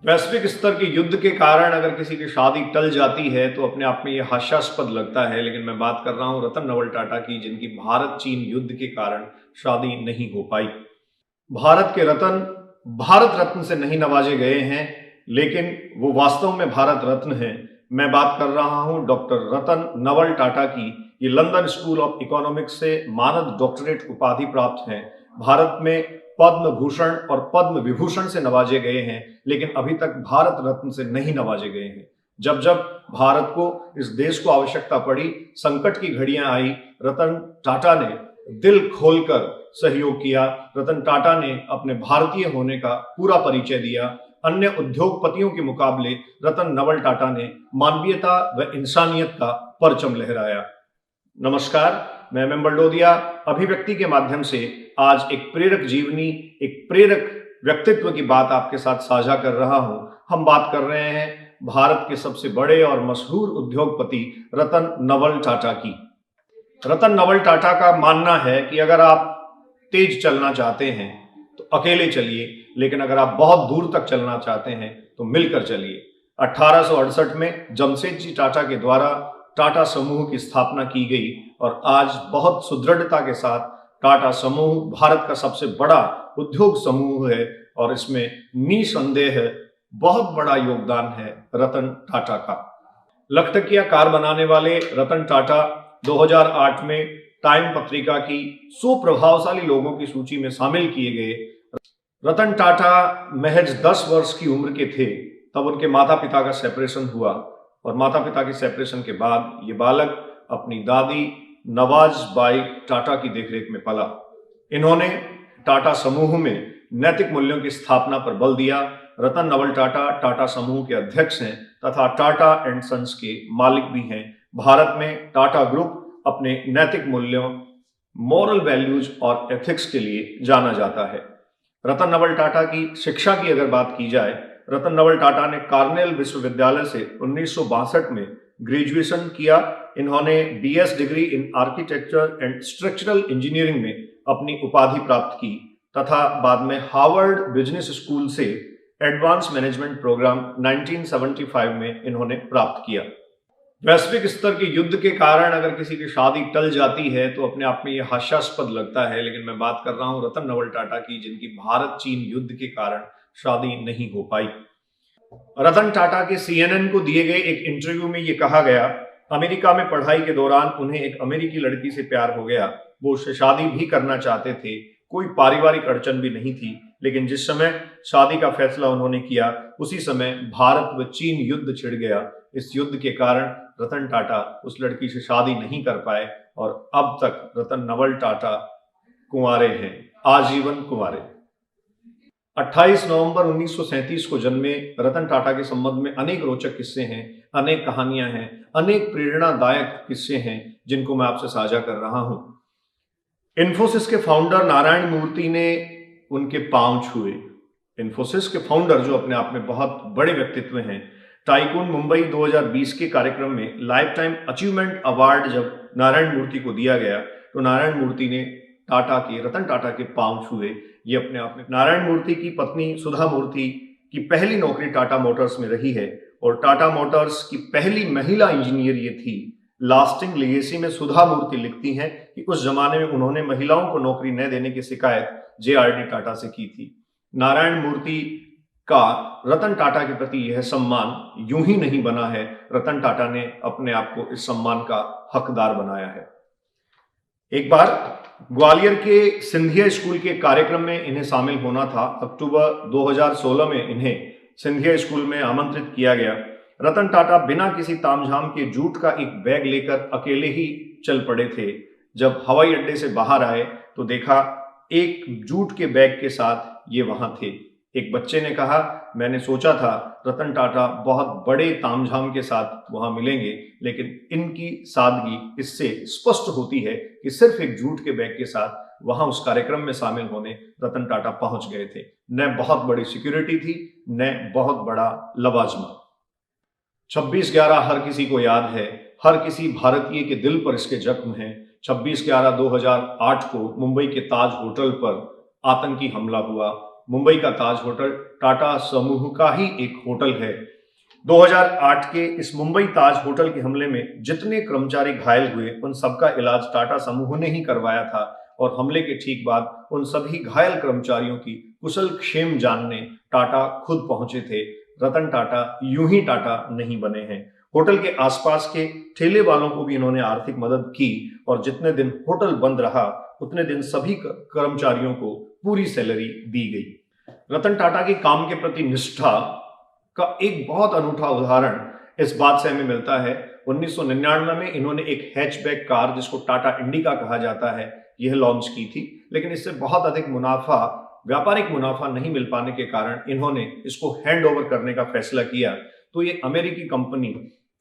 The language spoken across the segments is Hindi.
वैश्विक स्तर के युद्ध के कारण अगर किसी की शादी टल जाती है तो अपने आप में ये हास्यास्पद लगता है, लेकिन मैं बात कर रहा हूं रतन नवल टाटा की, जिनकी भारत चीन युद्ध के कारण शादी नहीं हो पाई। भारत के रतन भारत रत्न से नहीं नवाजे गए हैं, लेकिन वो वास्तव में भारत रत्न हैं। मैं बात कर रहा हूं डॉक्टर रतन नवल टाटा की। ये लंदन स्कूल ऑफ इकोनॉमिक्स से मानद डॉक्टरेट उपाधि प्राप्त हैं। भारत में पद्म भूषण और पद्म विभूषण से नवाजे गए हैं, लेकिन अभी तक भारत रत्न से नहीं नवाजे गए हैं। जब जब भारत को, इस देश को आवश्यकता पड़ी, संकट की घड़ियां आई, रतन टाटा ने दिल खोलकर सहयोग किया। रतन टाटा ने अपने भारतीय होने का पूरा परिचय दिया। अन्य उद्योगपतियों के मुकाबले रतन नवल टाटा ने मानवीयता व इंसानियत का परचम लहराया। नमस्कार, मैं एम बलडोदिया अभिव्यक्ति के माध्यम से आज एक प्रेरक जीवनी, एक प्रेरक व्यक्तित्व की बात आपके साथ साझा कर रहा हूं। हम बात कर रहे हैं भारत के सबसे बड़े और मशहूर उद्योगपति रतन नवल टाटा की। रतन नवल टाटा का मानना है कि अगर आप तेज चलना चाहते हैं तो अकेले चलिए, लेकिन अगर आप बहुत दूर तक चलना चाहते हैं तो मिलकर चलिए। 1868 में जमशेदजी टाटा के द्वारा टाटा समूह की स्थापना की गई और आज बहुत सुदृढ़ता के साथ टाटा समूह भारत का सबसे बड़ा उद्योग समूह है और इसमें निसंदेह बहुत बड़ा योगदान है रतन टाटा का। लखतकिया कार बनाने वाले रतन टाटा 2008 में टाइम पत्रिका की 100 प्रभावशाली लोगों की सूची में शामिल किए गए। रतन टाटा महज 10 वर्ष की उम्र के थे तब उनके माता पिता का सेपरेशन हुआ और माता पिता के सेपरेशन के बाद ये बालक अपनी दादी नवाज बाई टाटा की देखरेख में पला। इन्होंने टाटा समूह में नैतिक मूल्यों की स्थापना पर बल दिया। रतन नवल टाटा टाटा समूह के अध्यक्ष हैं तथा टाटा एंड सन्स के मालिक भी हैं। भारत में टाटा ग्रुप अपने नैतिक मूल्यों, मॉरल वैल्यूज और एथिक्स के लिए जाना जाता है। रतन नवल टाटा की शिक्षा की अगर बात की जाए, रतन नवल टाटा ने कार्नेल विश्वविद्यालय से 1962 में ग्रेजुएशन किया। इन्होंने BS degree in architecture and structural engineering में अपनी उपाधि प्राप्त की तथा बाद में हार्वर्ड बिजनेस स्कूल से एडवांस मैनेजमेंट प्रोग्राम 1975 में इन्होंने प्राप्त किया। वैश्विक स्तर के युद्ध के कारण अगर किसी की शादी टल जाती है तो अपने आप में यह हास्यास्पद लगता है, लेकिन मैं बात कर रहा हूं रतन नवल टाटा की, जिनकी भारत चीन युद्ध के कारण शादी नहीं हो पाई। रतन टाटा के CNN को दिए गए एक इंटरव्यू में यह कहा गया, अमेरिका में पढ़ाई के दौरान उन्हें एक अमेरिकी लड़की से प्यार हो गया। वो उससे शादी भी करना चाहते थे, कोई पारिवारिक अड़चन भी नहीं थी, लेकिन जिस समय शादी का फैसला उन्होंने किया उसी समय भारत व चीन युद्ध छिड़ गया। इस युद्ध के कारण रतन टाटा उस लड़की से शादी नहीं कर पाए और अब तक रतन नवल टाटा कुंवारे हैं, आजीवन कुंवारे। 28 नवंबर 1937 को जन्मे रतन टाटा के संबंध में अनेक रोचक किस्से हैं, अनेक कहानियां हैं, अनेक प्रेरणादायक किस्से हैं जिनको मैं आपसे साझा कर रहा हूं। इन्फोसिस के फाउंडर नारायण मूर्ति ने उनके पांव छुए। इन्फोसिस के फाउंडर जो अपने आप में बहुत बड़े व्यक्तित्व हैं। टाइकून मुंबई 2020 के कार्यक्रम में लाइफ टाइम अचीवमेंट अवार्ड जब नारायण मूर्ति को दिया गया तो नारायण मूर्ति ने रतन टाटा के पांव छुए। ये अपने आप में नारायण मूर्ति की पत्नी सुधा मूर्ति की पहली नौकरी टाटा मोटर्स में रही है और टाटा मोटर्स की पहली महिला इंजीनियर ये थी। लास्टिंग लेगेसी में सुधा मूर्ति लिखती हैं कि उस जमाने में उन्होंने महिलाओं को नौकरी न देने की शिकायत JRD टाटा से की थी। नारायण मूर्ति का रतन टाटा के प्रति यह सम्मान यूं ही नहीं बना है, रतन टाटा ने अपने आप को इस सम्मान का हकदार बनाया है। एक बार ग्वालियर के सिंधिया स्कूल के कार्यक्रम में इन्हें शामिल होना था। अक्टूबर 2016 में इन्हें सिंधिया स्कूल में आमंत्रित किया गया। रतन टाटा बिना किसी तामझाम के जूट का एक बैग लेकर अकेले ही चल पड़े थे। जब हवाई अड्डे से बाहर आए तो देखा एक जूट के बैग के साथ ये वहां थे। एक बच्चे ने कहा, मैंने सोचा था रतन टाटा बहुत बड़े तामझाम के साथ वहां मिलेंगे, लेकिन इनकी सादगी इससे स्पष्ट होती है कि सिर्फ एक जूट के बैग के साथ वहां उस कार्यक्रम में शामिल होने रतन टाटा पहुंच गए थे। न बहुत बड़ी सिक्योरिटी थी, न बहुत बड़ा लवाजमा। 26/11 हर किसी को याद है, हर किसी भारतीय के दिल पर इसके जख्म हैं। 26/11/2008 को मुंबई के ताज होटल पर आतंकी हमला हुआ। मुंबई का ताज होटल टाटा समूह का ही एक होटल है। 2008 के इस मुंबई ताज होटल के हमले में जितने कर्मचारी घायल हुए उन सबका इलाज टाटा समूह ने ही करवाया था और हमले के ठीक बाद उन सभी घायल कर्मचारियों की कुशल क्षेम जानने टाटा खुद पहुंचे थे। रतन टाटा यूं ही टाटा नहीं बने हैं। होटल के आसपास के ठेले वालों को भी इन्होंने आर्थिक मदद की और जितने दिन होटल बंद रहा उतने दिन सभी कर्मचारियों को पूरी सैलरी दी गई। रतन टाटा के काम के प्रति निष्ठा का एक बहुत अनूठा उदाहरण इस बात से हमें मिलता है। 1999 में इन्होंने एक हैचबैक कार जिसको टाटा इंडिका कहा जाता है यह लॉन्च की थी, लेकिन इससे बहुत अधिक मुनाफा, व्यापारिक मुनाफा नहीं मिल पाने के कारण इन्होंने इसको हैंड ओवर करने का फैसला किया। तो ये अमेरिकी कंपनी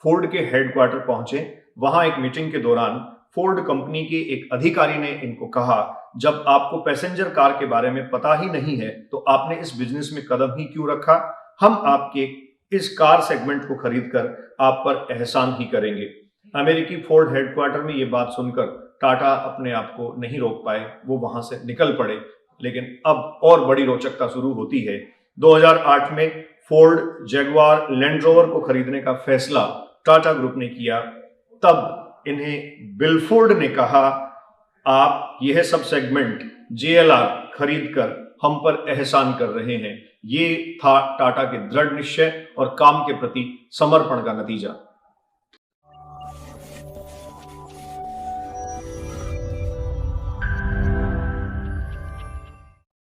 फोर्ड के हेडक्वार्टर पहुंचे। वहां एक मीटिंग के दौरान फोर्ड कंपनी के एक अधिकारी ने इनको कहा, जब आपको पैसेंजर कार के बारे में पता ही नहीं है तो आपने इस बिजनेस में कदम ही क्यों रखा? हम आपके इस कार सेगमेंट को खरीदकर आप पर एहसान ही करेंगे। अमेरिकी फोर्ड हेडक्वार्टर में ये बात सुनकर टाटा अपने आप को नहीं रोक पाए, वो वहां से निकल पड़े। लेकिन अब और बड़ी रोचकता शुरू होती है। 2008 में फोर्ड जैगुआर लैंड रोवर को खरीदने का फैसला टाटा ग्रुप ने किया। तब इन्हें बिलफोर्ड ने कहा, आप यह सब सेगमेंट JLR खरीद कर हम पर एहसान कर रहे हैं। ये था टाटा के दृढ़ निश्चय और काम के प्रति समर्पण का नतीजा।